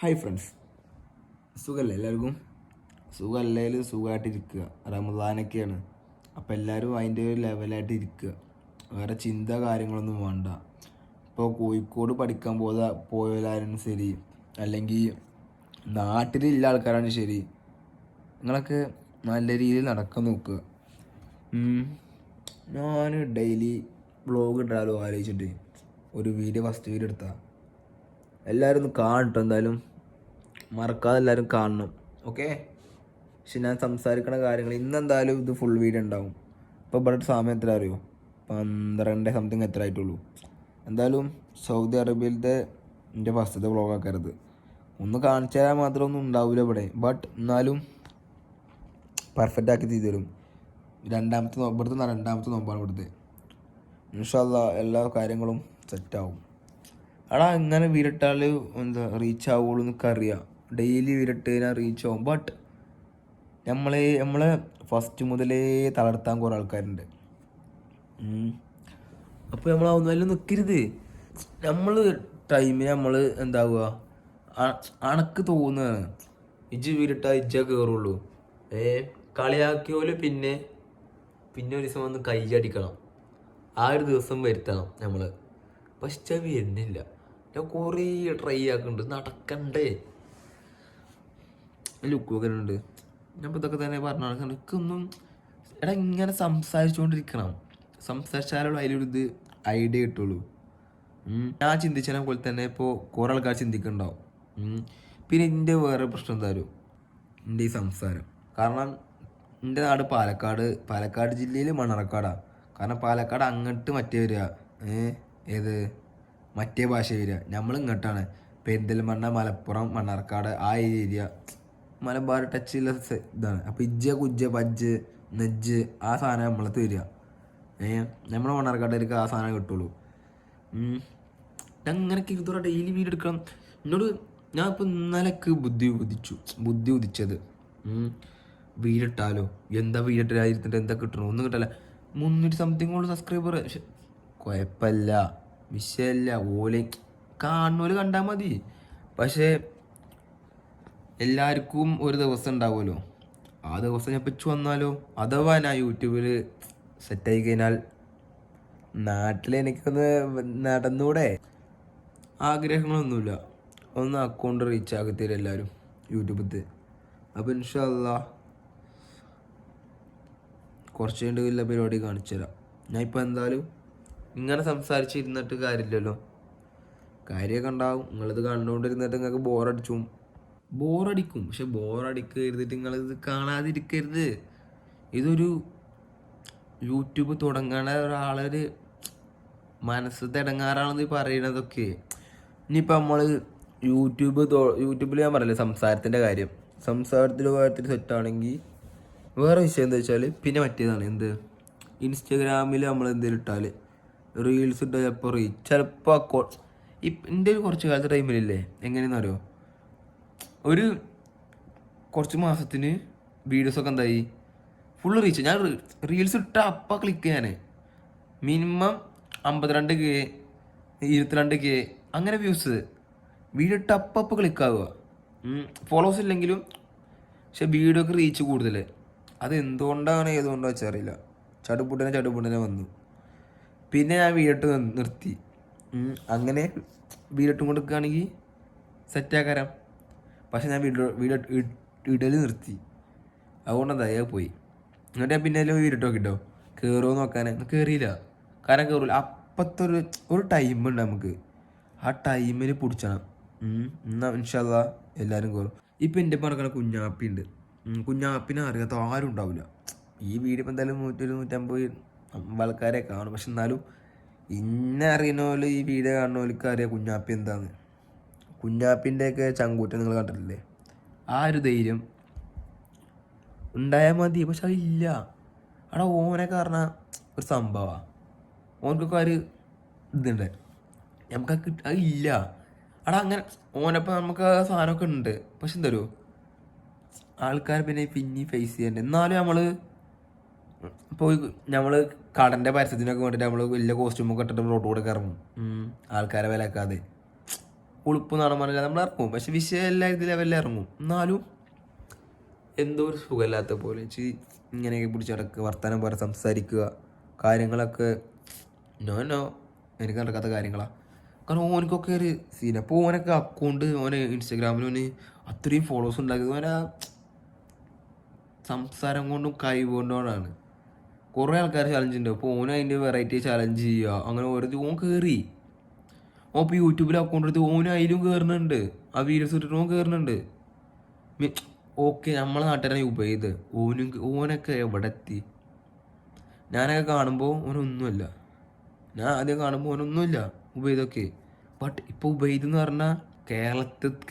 Hi friends, സുഖമല്ലേ എല്ലാവർക്കും? സുഖമല്ലേലും സുഖമായിട്ടിരിക്കുക. റമദാനൊക്കെയാണ്, അപ്പോൾ എല്ലാവരും അതിൻ്റെ ഒരു ലെവലായിട്ട് ഇരിക്കുക. വേറെ ചിന്ത കാര്യങ്ങളൊന്നും വേണ്ട. ഇപ്പോൾ കോഴിക്കോട് പഠിക്കാൻ പോയവരായാലും ശരി, അല്ലെങ്കിൽ നാട്ടിലുള്ള ആൾക്കാരാണ് ശരി, നിങ്ങളൊക്കെ നല്ല രീതിയിൽ നടക്കാൻ നോക്കുക. ഞാൻ ഡെയിലി വ്ളോഗ് ഇട്ടാലോ ആലോചിച്ചിട്ട് ഫസ്റ്റ് വീഡിയോ എടുത്താൽ എല്ലാവരും ഒന്ന് കാണട്ടോ. എന്തായാലും മറക്കാതെ എല്ലാവരും കാണണം, ഓക്കെ? പക്ഷെ ഞാൻ സംസാരിക്കുന്ന കാര്യങ്ങൾ ഇന്നെന്തായാലും ഇത് ഫുൾ വീഡിയോ ഉണ്ടാവും. ഇപ്പോൾ ഇവിടെ സമയം എത്ര അറിയോ? 12 സംതിങ് എത്ര ആയിട്ടുള്ളൂ. എന്തായാലും സൗദി അറേബ്യയിലത്തെ എൻ്റെ ഫസ്റ്റത്തെ വ്ളോഗ് ആക്കരുത്. ഒന്ന് കാണിച്ചു തരാൻ മാത്രമൊന്നും ഉണ്ടാവില്ല ഇവിടെ, ബട്ട് എന്നാലും പെർഫെക്റ്റ് ആക്കി ചെയ്തു തരും. ഇവിടുത്തെ രണ്ടാമത്തെ നോമ്പാണ് ഇവിടുത്തെ. ഇൻഷാ അല്ലാ എല്ലാ കാര്യങ്ങളും സെറ്റാവും. എടാ ഇങ്ങനെ വിരട്ടാൽ റീച്ച് ആവുള്ളൂ എന്നൊക്കെ അറിയാം. ഡെയിലി വിരട്ട് കഴിഞ്ഞാൽ റീച്ച് ആവും. ബട്ട് നമ്മളെ ഫസ്റ്റ് മുതലേ തളർത്താൻ കുറേ ആൾക്കാരുണ്ട്. അപ്പോൾ നമ്മൾ ഒന്നും നിൽക്കരുത്. നമ്മൾ ടൈമിന് നമ്മൾ എന്താവുക, അണക്ക് തോന്നുകയാണ് ഇജ്ജ് വിരട്ടാ ഇജ്ജ കയറുള്ളൂ. കളിയാക്കിയോല് പിന്നെ ഒരു ദിവസം വന്ന് കൈയടിക്കണം. ആ ഒരു ദിവസം വരുത്തണം നമ്മൾ. പക്ഷെ വരുന്നില്ല. ഞാൻ കുറേ ട്രൈ ആക്കുന്നുണ്ട്, നടക്കണ്ടേ? ലുക്കൊക്കെ ഉണ്ട്. ഞാൻ ഇപ്പോൾ ഇതൊക്കെ തന്നെ പറഞ്ഞാൽ എനിക്കൊന്നും ഇങ്ങനെ സംസാരിച്ചുകൊണ്ടിരിക്കണം. സംസാരിച്ചാലുള്ള അതിലൊരു ഐഡിയ കിട്ടുള്ളൂ. ഞാൻ ചിന്തിച്ചതിനെ പോലെ തന്നെ ഇപ്പോൾ കുറേ ആൾക്കാർ ചിന്തിക്കുന്നുണ്ടാവും. പിന്നെ എൻ്റെ വേറെ പ്രശ്നം എന്തായാലും എൻ്റെ ഈ സംസാരം. കാരണം എൻ്റെ നാട് പാലക്കാട് ജില്ലയിൽ മണ്ണാർക്കാടാണ്. കാരണം പാലക്കാട് അങ്ങോട്ട് മറ്റേ വരിക, ഏത് മറ്റേ ഭാഷ വരിക. നമ്മൾ ഇങ്ങോട്ടാണ് പെരിന്തൽമണ്ണ, മലപ്പുറം, മണ്ണാർക്കാട് ആ ഏരിയ മലബാർ ടച്ചുള്ള ഇതാണ്. അപ്പോൾ ഇജ്ജ, കുജ്ജ, പജ്ജ്, നെജ്ജ് ആ സാധനം നമ്മളത്ത് വരിക. നമ്മളെ മണ്ണാർക്കാട്ടേക്ക് ആ സാധനം കിട്ടുള്ളൂ. അങ്ങനെയൊക്കെ ഇതുവരെ ഡെയിലി വീഡിയോ എടുക്കണം. എന്നോട് ഞാൻ ഇപ്പോൾ ഇന്നലെക്ക് ബുദ്ധി ഉദിച്ചത് വീഡിയോ ഇട്ടാലോ, എന്താ വീഡിയോ ഇട്ടായിരുന്നിട്ട് എന്താ കിട്ടണോ? ഒന്നും കിട്ടില്ല. 300 സംതിങ് സബ്സ്ക്രൈബർ. കുഴപ്പമില്ല, വിഷയമല്ല. ഓലെ കാണുന്നോല് കണ്ടാൽ മതി. പക്ഷേ എല്ലാവർക്കും ഒരു ദിവസം ഉണ്ടാവുമല്ലോ. ആ ദിവസം ഞാൻ പിച്ചു വന്നാലോ? അഥവാ ഞാൻ യൂട്യൂബിൽ സെറ്റായി കഴിഞ്ഞാൽ നാട്ടിലെനിക്കൊന്ന് നടന്നൂടെ? ആഗ്രഹങ്ങളൊന്നുമില്ല. ഒന്ന് അക്കൗണ്ട് റീച്ച് ആക്കി തരും എല്ലാവരും യൂട്യൂബിൽ. അപ്പോൾ ഇൻഷാ അല്ലാ കുറച്ച് കഴിഞ്ഞില്ല പരിപാടി കാണിച്ചു തരാം. ഞാൻ ഇപ്പോൾ എന്തായാലും ഇങ്ങനെ സംസാരിച്ചിരുന്നിട്ട് കാര്യമില്ലല്ലോ. കാര്യമൊക്കെ ഉണ്ടാവും. നിങ്ങളിത് കണ്ടുകൊണ്ടിരുന്നിട്ട് നിങ്ങൾക്ക് ബോറടിക്കും. പക്ഷെ ബോറടിക്കരുതിട്ട് നിങ്ങളിത് കാണാതിരിക്കരുത്. ഇതൊരു യൂട്യൂബ് തുടങ്ങണ ഒരാളൊരു മനസ്സ് തിടങ്ങാറാണെന്ന് പറയണതൊക്കെ. ഇനിയിപ്പോൾ നമ്മൾ യൂട്യൂബിൽ ഞാൻ പറയില്ലേ സംസാരത്തിൻ്റെ കാര്യത്തിൽ സെറ്റാണെങ്കിൽ വേറെ വിഷയം എന്താ വെച്ചാൽ പിന്നെ മറ്റേതാണ് ഇൻസ്റ്റഗ്രാമിൽ നമ്മൾ എന്തെങ്കിലും ഇട്ടാൽ റീൽസ് ഇട്ടാൽ ചിലപ്പോൾ എൻ്റെ ഒരു കുറച്ച് കാലത്തെ ടൈമിലില്ലേ എങ്ങനെയെന്ന് അറിയോ, ഒരു കുറച്ച് മാസത്തിന് വീഡിയോസൊക്കെ എന്തായി ഫുള്ള് റീച്ച്. ഞാൻ റീൽസ് ഇട്ടാൽ അപ്പം ക്ലിക്ക് ചെയ്യാൻ മിനിമം 52K 22K അങ്ങനെ വ്യൂസ്. വീഡിയോ ഇട്ട് അപ്പം ക്ലിക്കാവുക. ഫോളോവേഴ്സ് ഇല്ലെങ്കിലും പക്ഷെ വീഡിയോക്ക് റീച്ച് കൂടുതൽ. അത് ഏതുകൊണ്ടാണ് വെച്ചാൽ അറിയില്ല. ചടുപുടനെ വന്നു. പിന്നെ ഞാൻ വീഡിയോ നിർത്തി. അങ്ങനെ വീഡിയോ ഇട്ടും കൊടുക്കുകയാണെങ്കിൽ സെറ്റാക്കാരം. പക്ഷെ ഞാൻ വീഡിയോ ഇടൽ നിർത്തി. അതുകൊണ്ടെന്താ പോയി. എന്നിട്ട് ഞാൻ പിന്നെ വീഡിയോ നോക്കിട്ടോ കയറുമോ നോക്കാൻ. കയറിയില്ല. കാരണം കയറില്ല. അപ്പത്തെ ഒരു ടൈമുണ്ട് നമുക്ക്. ആ ടൈമിൽ പിടിച്ചണം. എന്നാൽ ഇൻഷാ അല്ലാ എല്ലാവരും കയറും. ഇപ്പം എൻ്റെ പറഞ്ഞ കുഞ്ഞാപ്പിയുണ്ട്. കുഞ്ഞാപ്പിനെ അറിയാത്ത ആരും ഉണ്ടാവില്ല. ഈ വീഡിയോ ഇപ്പം എന്തായാലും 100-150 ആൾക്കാരെ കാണും. പക്ഷെ എന്നാലും ഇന്നെ അറിയുന്ന പോലെ ഈ വീഡിയോ കാണുന്ന പോലെയൊക്കെ അറിയാം കുഞ്ഞാപ്പി എന്താന്ന്. കുഞ്ഞാപ്പിൻ്റെയൊക്കെ ചങ്കൂറ്റം നിങ്ങൾ കണ്ടിട്ടില്ലേ? ആ ഒരു ധൈര്യം ഉണ്ടായാൽ മതി. പക്ഷെ അതില്ല. അവിടെ ഓനെ കാരണം ഒരു സംഭവമാണ്. ഓനക്കൊക്കെ ഒരു ഇതുണ്ട്. നമുക്ക് അതില്ല. അവിടെ അങ്ങനെ ഓനപ്പം നമുക്ക് ആ സാധനമൊക്കെ ഉണ്ട്. പക്ഷെ എന്തോ ആൾക്കാർ പിന്നെ ഫേസ് ചെയ്യണ്ട. എന്നാലും നമ്മൾ കടൻ്റെ പരസ്യത്തിനൊക്കെ വേണ്ടിയിട്ട് നമ്മൾ വലിയ കോസ്റ്റ്യൂമൊക്കെ ഇട്ടിട്ട് റോഡ് കൂടെ ഇറങ്ങും. ആൾക്കാരെ വിലക്കാതെ ഉളുപ്പ് നടമാനില്ല നമ്മൾ ഇറങ്ങും. പക്ഷെ വിഷയം എല്ലാവരും ലെവലിൽ ഇറങ്ങും. എന്നാലും എന്തോ ഒരു സുഖമില്ലാത്ത പോലെ ഇങ്ങനെയൊക്കെ പിടിച്ചടക്കുക, വർത്തമാനം പോലെ സംസാരിക്കുക, കാര്യങ്ങളൊക്കെ നോ എനിക്ക് നടക്കാത്ത കാര്യങ്ങളാണ്. കാരണം ഓനക്കൊക്കെ ഒരു സീന. അപ്പോൾ ഓനൊക്കെ അക്കൗണ്ട് ഓന് ഇൻസ്റ്റഗ്രാമിൽ ഓന് അത്രയും ഫോളോവേഴ്സ് ഉണ്ടാക്കിയത് ഓന സംസാരം കൊണ്ടും കഴിവ് കൊണ്ടുമാണ്. കുറേ ആൾക്കാർ ചലഞ്ച് ഉണ്ട്. അപ്പോൾ ഓൻ അതിൻ്റെ വെറൈറ്റി ചലഞ്ച് ചെയ്യുക, അങ്ങനെ ഓരോ ഓൻ കയറി. ഓൻ ഇപ്പോൾ യൂട്യൂബിൽ അക്കൗണ്ട് എടുത്ത് ഓൻ അതിലും കയറുന്നുണ്ട്. ആ വീഡിയോസ് ഇട്ടിട്ട് ഓൻ കയറുന്നുണ്ട്. ഓക്കെ, നമ്മളെ നാട്ടുകാരെ ഉപയോഗിത് ഓനൊക്കെ എവിടെ എത്തി? ഞാനൊക്കെ കാണുമ്പോൾ ഓനൊന്നുമല്ല. ഞാൻ ആദ്യം കാണുമ്പോൾ ഓനൊന്നുമില്ല ഉപയോഗിതൊക്കെ. ബട്ട് ഇപ്പോൾ ഉപയോഗിത് എന്ന് പറഞ്ഞാൽ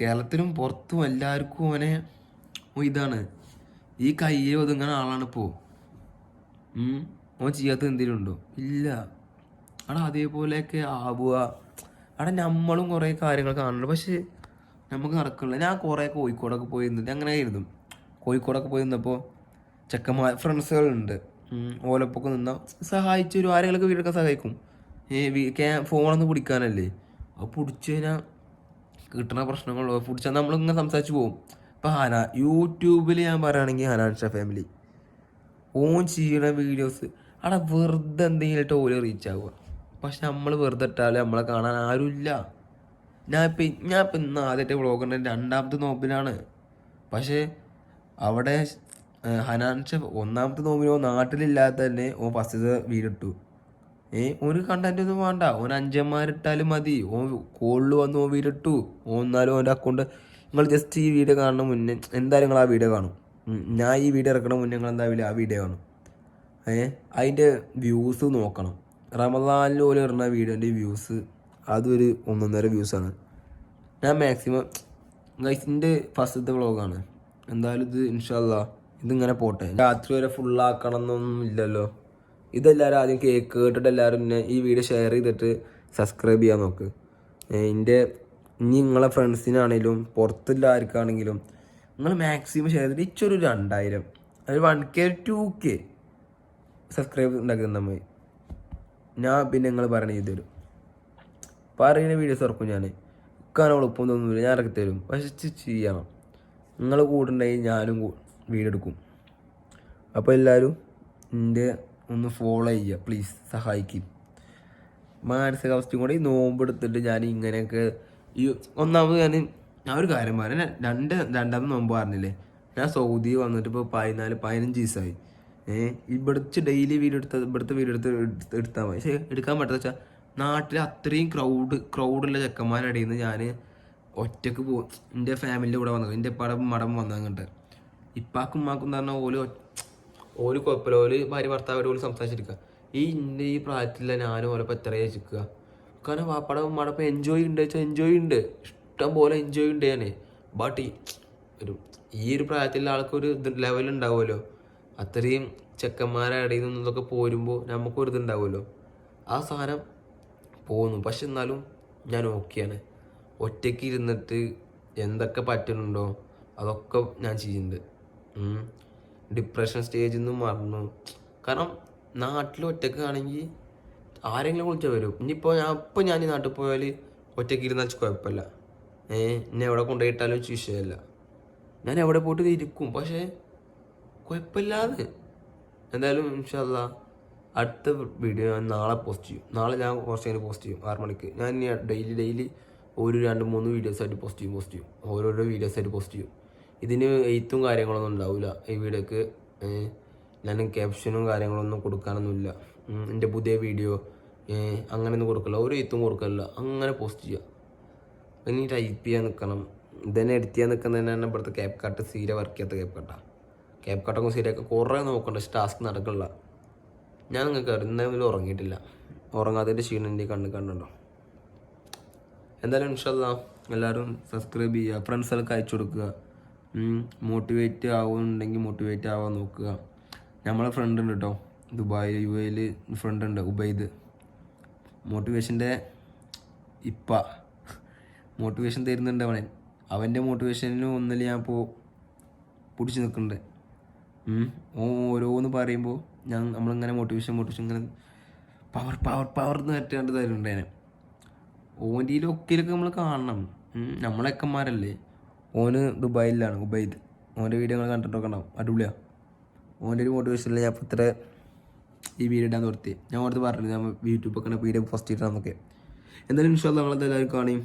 കേരളത്തിലും പുറത്തും എല്ലാവർക്കും ഓനെ ഇതാണ്. ഈ കയ്യിൽ ഒതുങ്ങുന്ന ആളാണിപ്പോൾ. ഓൻ ചെയ്യാത്ത എന്തെങ്കിലും ഉണ്ടോ? ഇല്ല. അവിടെ അതേപോലെയൊക്കെ ആവുക. അവിടെ നമ്മളും കുറേ കാര്യങ്ങൾ കാണുന്നുണ്ട്. പക്ഷെ നമുക്ക് നടക്കില്ല. ഞാൻ കുറേ കോഴിക്കോടൊക്കെ പോയി നിന്നിട്ട് അങ്ങനെ ആയിരുന്നു. കോഴിക്കോടൊക്കെ പോയി നിന്നപ്പോൾ ചെക്കന്മാർ ഫ്രണ്ട്സുകളുണ്ട്. ഓലപ്പൊക്കെ നിന്നാൽ സഹായിച്ചു ഒരു ആരെങ്കിലൊക്കെ വീടൊക്കെ സഹായിക്കും. ഫോണൊന്ന് പിടിക്കാനല്ലേ. അപ്പോൾ പിടിച്ചു കഴിഞ്ഞാൽ കിട്ടുന്ന പ്രശ്നങ്ങളോ പിടിച്ചാൽ നമ്മളിങ്ങനെ സംസാരിച്ച് പോകും. ഇപ്പം യൂട്യൂബിൽ ഞാൻ പറയുകയാണെങ്കിൽ ഹനാൻഷ ഫാമിലി ഓൺ ചെയ്യുന്ന വീഡിയോസ് അവിടെ വെറുതെ എന്തെങ്കിലും ഓല് റീച്ച് ആവുക. പക്ഷെ നമ്മൾ വെറുതെ ഇട്ടാൽ നമ്മളെ കാണാൻ ആരുമില്ല. ഞാൻ ഇന്ന് ആദ്യത്തെ വ്ളോഗറിൻ്റെ 2ാമത്തെ നോമ്പിലാണ്. പക്ഷേ അവിടെ ഹനാൻഷ 1ാമത്തെ നോമ്പിനോ നാട്ടിലില്ലാതെ തന്നെ ഓൻ ഫസ്റ്റത്തെ വീഡിയോ. ഓന് കണ്ടന്റ് ഒന്നും വേണ്ട. ഓൻ 5 മതി. ഓൻ കോളിൽ വന്ന് ഓൻ വീഡിയോ. എന്നാലും ഓൻ്റെ അക്കൗണ്ട് നിങ്ങൾ ജസ്റ്റ് ഈ വീഡിയോ കാണുന്ന മുന്നേ എന്തായാലും നിങ്ങൾ ആ വീഡിയോ കാണും. ഞാൻ ഈ വീഡിയോ ഇറക്കണ മുന്നേ നിങ്ങൾ എന്തായാലും ആ വീഡിയോ കാണും. അതിൻ്റെ വ്യൂസ് നോക്കണം. റമദാനിൽ പോലും ഇടുന്ന വീഡിയോൻ്റെ വ്യൂസ് അതൊരു 1.5 വ്യൂസാണ്. ഞാൻ മാക്സിമം ഗൈസിൻ്റെ ഫസ്റ്റത്തെ വ്ളോഗാണ്. എന്തായാലും ഇത് ഇൻഷാല്ലാ ഇതിങ്ങനെ പോട്ടെ. രാത്രി വരെ ഫുള്ളാക്കണം എന്നൊന്നും ഇല്ലല്ലോ. ഇതെല്ലാവരും ആദ്യം കേട്ടിട്ട് എല്ലാവരും പിന്നെ ഈ വീഡിയോ ഷെയർ ചെയ്തിട്ട് സബ്സ്ക്രൈബ് ചെയ്യാൻ നോക്ക്. ഇനി നിങ്ങളെ ഫ്രണ്ട്സിനാണെങ്കിലും പുറത്തുള്ള ആർക്കാണെങ്കിലും നിങ്ങൾ മാക്സിമം ഷെയർ ചെയ്തിട്ട് ഇച്ചൊരു 2000 ഒരു 1K 2K സബ്സ്ക്രൈബ് ഉണ്ടാക്കി തന്നാൽ മതി. ഞാൻ പിന്നെ നിങ്ങൾ പറയണ ചെയ്തു തരും. പറയുന്ന വീഡിയോസ് ഇറക്കും. ഞാൻ ഇക്കാനും എളുപ്പം തോന്നുന്നില്ല, ഞാൻ ഇറക്കി തരും. പക്ഷെ ചെയ്യണം. നിങ്ങൾ കൂടുണ്ടെങ്കിൽ ഞാനും വീഡിയോ എടുക്കും. അപ്പോൾ എല്ലാവരും എൻ്റെ ഒന്ന് ഫോളോ ചെയ്യുക പ്ലീസ്, സഹായിക്കും. മാനസികാവസ്ഥയും കൂടെ ഈ നോമ്പെടുത്തിട്ട് ഞാൻ ഇങ്ങനെയൊക്കെ ഒന്നാമത് ഞാൻ ഒരു കാര്യം പറയാം. രണ്ടാമത് നോമ്പ് പറഞ്ഞില്ലേ, ഞാൻ സൗദി വന്നിട്ട് ഇപ്പോൾ 15 ദിവസമായി. ഇവിടുത്തെ ഡെയിലി ഇവിടുത്തെ വീഡിയോ എടുത്താൽ മതി. പക്ഷേ എടുക്കാൻ പറ്റാത്ത വെച്ചാൽ നാട്ടിൽ അത്രയും ക്രൗഡുള്ള ചെക്കന്മാരുടെ നിന്ന് ഞാൻ ഒറ്റക്ക് പോകും. എൻ്റെ ഫാമിലിൻ്റെ കൂടെ വന്നത്, എൻ്റെ മടം വന്നങ്ങോട്ട് ഇപ്പാക്കും ഉമ്മാക്കും എന്ന് പറഞ്ഞാൽ ഓല് കുഴപ്പമില്ല. ഓല് ഭാര്യ ഭർത്താവോട് പോലും സംസാരിച്ചിരിക്കുക. ഇന്ന ഈ പ്രായത്തിലുള്ള ഞാനും ഓരോ എത്രയാ ചിക്കുക. കാരണം വാപ്പടം മടപ്പം എൻജോയ് ഉണ്ട് വെച്ചാൽ എൻജോയ് ഉണ്ട്, ഇഷ്ടം പോലെ എൻജോയ് ഉണ്ട് ഞാൻ. ബട്ട് ഈ ഒരു പ്രായത്തിലുള്ള ആൾക്കൊരു ലെവലുണ്ടാവുമല്ലോ. അത്രയും ചെക്കന്മാരുടെ ഇടയിൽ നിന്നൊക്കെ പോരുമ്പോൾ നമുക്കൊരു ഇതുണ്ടാവുമല്ലോ. ആ സാധനം പോകുന്നു. പക്ഷെ എന്നാലും ഞാൻ ഓക്കെയാണ്. ഒറ്റയ്ക്ക് ഇരുന്നിട്ട് എന്തൊക്കെ പറ്റുന്നുണ്ടോ അതൊക്കെ ഞാൻ ചെയ്യുന്നുണ്ട്. ഡിപ്രഷൻ സ്റ്റേജിൽ നിന്നും മറന്നു. കാരണം നാട്ടിൽ ഒറ്റയ്ക്ക് ആണെങ്കിൽ ആരെങ്കിലും വിളിച്ചാൽ വരും. ഇനിയിപ്പോൾ ഞാൻ ഈ നാട്ടിൽ പോയാൽ ഒറ്റയ്ക്ക് ഇരുന്നാൽ കുഴപ്പമില്ല. എന്നെ എവിടെ കൊണ്ടുപോയിട്ടാലും വിഷയമല്ല. ഞാൻ എവിടെ പോയിട്ട് ഇരിക്കും. പക്ഷേ കുഴപ്പമില്ലാതെ എന്തായാലും ഇൻഷാല്ലാ അടുത്ത വീഡിയോ ഞാൻ നാളെ പോസ്റ്റ് ചെയ്യും. നാളെ ഞാൻ കുറച്ച് കഴിഞ്ഞ് പോസ്റ്റ് ചെയ്യും 6 മണിക്ക്. ഞാൻ ഡെയിലി ഒരു 2-3 വീഡിയോസായിട്ട് പോസ്റ്റ് ചെയ്യും. ഓരോരോ വീഡിയോസായിട്ട് പോസ്റ്റ് ചെയ്യും. ഇതിന് എഴുത്തും കാര്യങ്ങളൊന്നും ഉണ്ടാവില്ല ഈ വീഡിയോക്ക്. ഞാൻ ക്യാപ്ഷനും കാര്യങ്ങളൊന്നും കൊടുക്കാനൊന്നുമില്ല. എൻ്റെ പുതിയ വീഡിയോ അങ്ങനെയൊന്നും കൊടുക്കില്ല. ഒരു എഴുത്തും കൊടുക്കില്ല. അങ്ങനെ പോസ്റ്റ് ചെയ്യുക. ഇനി ടൈപ്പ് ചെയ്യാൻ നിൽക്കണം. ഇതന്നെ എഡിറ്റ് ചെയ്യാൻ നിൽക്കുന്നതന്നെ തന്നെ ഇവിടുത്തെ ക്യാപ് കട്ട് സീരെ വർക്ക് ചെയ്യാത്ത ക്യാപ് കട്ടൊക്കെ സീരൊക്കെ കുറേ നോക്കണ്ട. പക്ഷെ ടാസ്ക് നടക്കില്ല. ഞാൻ നിങ്ങൾക്ക് ഇന്നേലും ഉറങ്ങിയിട്ടില്ല. ഉറങ്ങാത്തതിൻ്റെ ക്ഷീണം എൻ്റെ കണ്ടുണ്ടോ. എന്തായാലും ഇൻഷാല്ലാ എല്ലാവരും സബ്സ്ക്രൈബ് ചെയ്യുക, ഫ്രണ്ട്സുകൾക്ക് അയച്ചു കൊടുക്കുക. മോട്ടിവേറ്റ് ആവുന്നുണ്ടെങ്കിൽ മോട്ടിവേറ്റ് ആവാൻ നോക്കുക. നമ്മളെ ഫ്രണ്ട് ഉണ്ട് കേട്ടോ, ദുബായ് UAE ഫ്രണ്ട് ഉണ്ട്, ഉബൈദ്. മോട്ടിവേഷൻ്റെ മോട്ടിവേഷൻ തരുന്നുണ്ട് അവൻ്റെ മോട്ടിവേഷനും ഒന്നിൽ ഞാൻ ഇപ്പോൾ പിടിച്ച് നിൽക്കുന്നുണ്ട്. ഓരോന്ന് പറയുമ്പോൾ നമ്മളിങ്ങനെ മോട്ടിവേഷൻ ഇങ്ങനെ പവർ എന്ന് പറ്റാണ്ട് തരുന്നുണ്ട്. ഞാൻ ഓൻ്റെയിലൊക്കെയിലൊക്കെ നമ്മൾ കാണണം. നമ്മളെക്കന്മാരല്ലേ. ഓന് ദുബായിലാണ്, ഉബൈദ്. ഓൻ്റെ വീഡിയോ നിങ്ങൾ കണ്ടിട്ടൊക്കെ ഉണ്ടാവും, അടിപൊളിയാണ്. ഓൻ്റെ ഒരു മോട്ടിവേഷനിൽ ഞാൻ ഇപ്പോൾ ഇത്ര ഈ വീഡിയോ ഇടാൻ നിർത്തി. ഞാൻ ഓർത്ത് പറഞ്ഞില്ല നമ്മൾ യൂട്യൂബൊക്കെ വീഡിയോ ഫസ്റ്റ് ഇട്ടാന്നൊക്കെ. എന്തായാലും ഇൻഷാ അല്ലാഹ് നമ്മളെല്ലാവരും കാണും.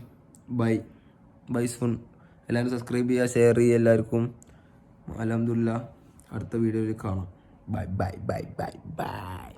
Bye soon. എല്ലാവരും സബ്സ്ക്രൈബ് ചെയ്യുക, ഷെയർ ചെയ്യുക എല്ലാവർക്കും. അൽഹംദുലില്ലാഹ് അടുത്ത വീഡിയോയിൽ കാണാം. ബൈ.